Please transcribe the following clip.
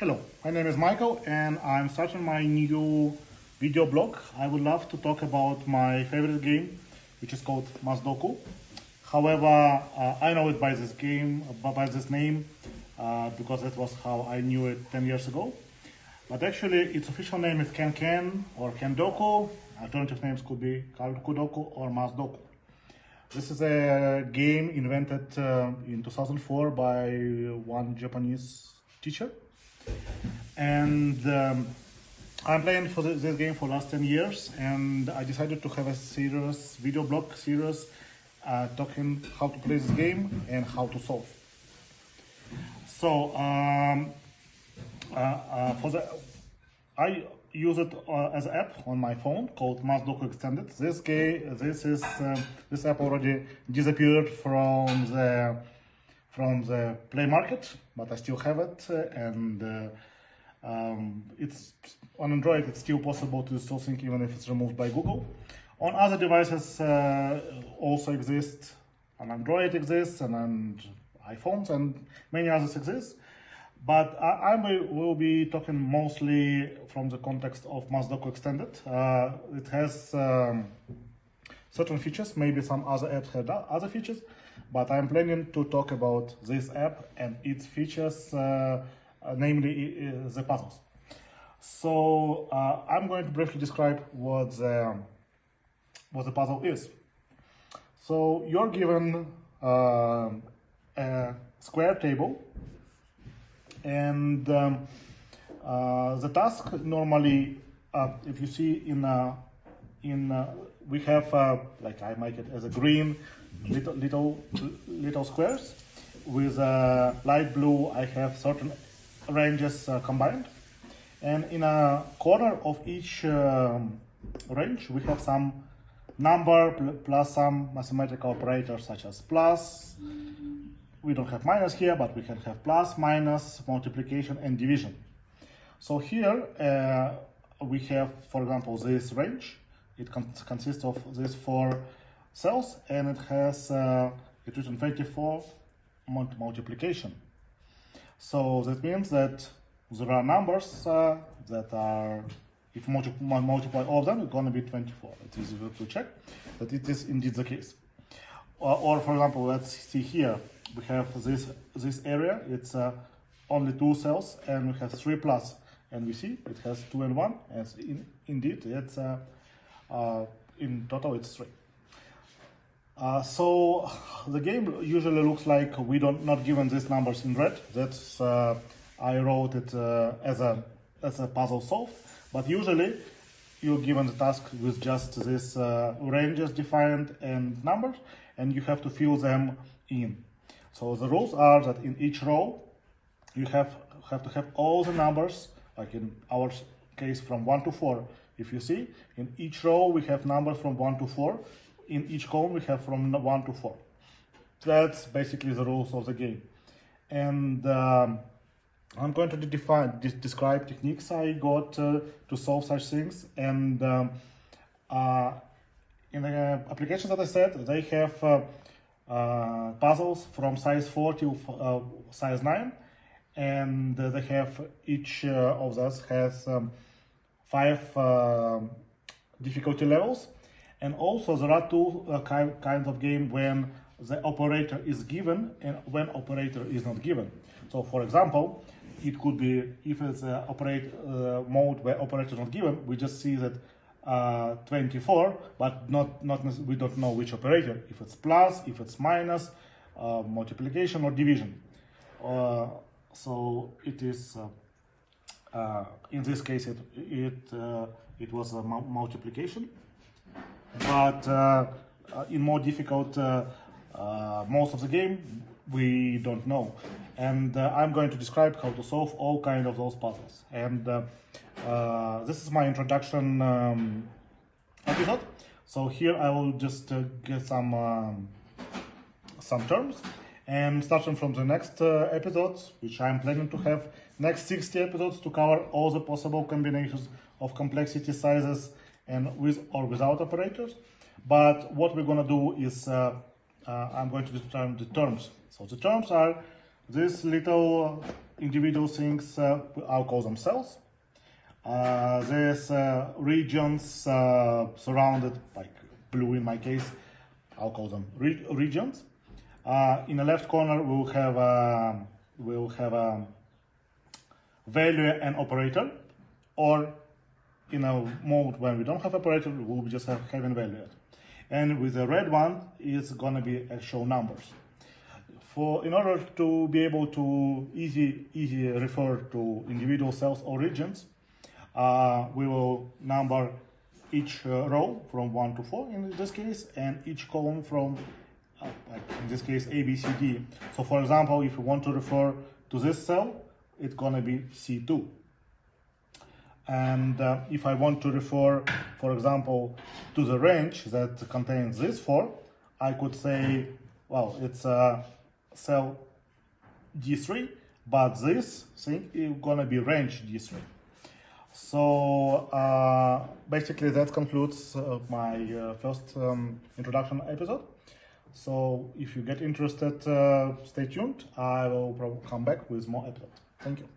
Hello, my name is Michael and I'm starting my new video blog. I would love to talk about my favorite game, which is called Mazdoku. However, I know it by this game, by this name, because that was how I knew it 10 years ago. But actually, its official name is Ken or Kendoku. Alternative names could be Kudoku or Mazdoku. This is a game invented in 2004 by one Japanese teacher. And I'm playing for this game for the last 10 years, and I decided to have a video blog series talking how to play this game and how to solve. So I use it as an app on my phone called Mazdoku Extended. This app already disappeared from the Play Market, but I still have it, and it's on Android. It's still possible to install Sync even if it's removed by Google. On other devices also exist, and Android exists, and on iPhones, and many others exist. But I will be talking mostly from the context of Mazdoku Extended. It has certain features, maybe some other apps have other features, but I'm planning to talk about this app and its features, namely the puzzles. So I'm going to briefly describe what the puzzle is. So you're given a square table, and the task normally, if you see we have like I make it as a green little squares. With light blue I have certain ranges combined, and in a corner of each range we have some number plus some mathematical operators such as plus. We don't have minus here, but we can have plus, minus, multiplication, and division. So here we have, for example, this range. It consists of these 4 cells, and it has it written 24 multiplication. So that means that there are numbers that are, if you multiply all of them, it's going to be 24. It's easy to check that it is indeed the case. Or for example, let's see here. We have this area, it's only 2 cells, and we have 3 plus, and we see it has 2 and 1, and indeed it's in total it's 3. So the game usually looks like we not given these numbers in red. That's I wrote it as a puzzle solve, but usually you're given the task with just this ranges defined and numbers, and you have to fill them in. So the rules are that in each row you have to have all the numbers, like in our case from 1 to 4. If you see, in each row we have numbers from 1 to 4. In each column we have from 1 to 4. That's basically the rules of the game. And I'm going to describe techniques I got to solve such things. And in the applications that I said, they have puzzles from size 4 to size 9, and they have each of those has 5 difficulty levels. And also there are 2 kinds of game when the operator is given and when operator is not given. So for example, it could be if it's a mode where operator is not given, we just see that 24, but we don't know which operator, if it's plus, if it's minus, multiplication or division. So it is in this case it was a multiplication, but in more difficult most of the game we don't know, and I'm going to describe how to solve all kind of those puzzles. And this is my introduction episode. So here I will just get some terms, and starting from the next episodes, which I'm planning to have next 60 episodes to cover all the possible combinations of complexity sizes and with or without operators. But what we're going to do is I'm going to determine the terms. So the terms are this little individual things, I'll call them cells. There's regions surrounded, like blue in my case, I'll call them regions. In the left corner, we'll have a value and operator, or in a mode when we don't have operator, we'll just have having value. And with the red one, it's gonna be show numbers. In order to be able to easy refer to individual cells or regions, we will number each row from 1 to 4 in this case, and each column from, like in this case, A, B, C, D. So for example, if you want to refer to this cell, it's gonna be C2. And if I want to refer, for example, to the range that contains this 4, I could say, well, it's cell D3, but this thing is gonna be range D3. So basically that concludes my first introduction episode. So if you get interested, stay tuned. I will probably come back with more episodes. Thank you.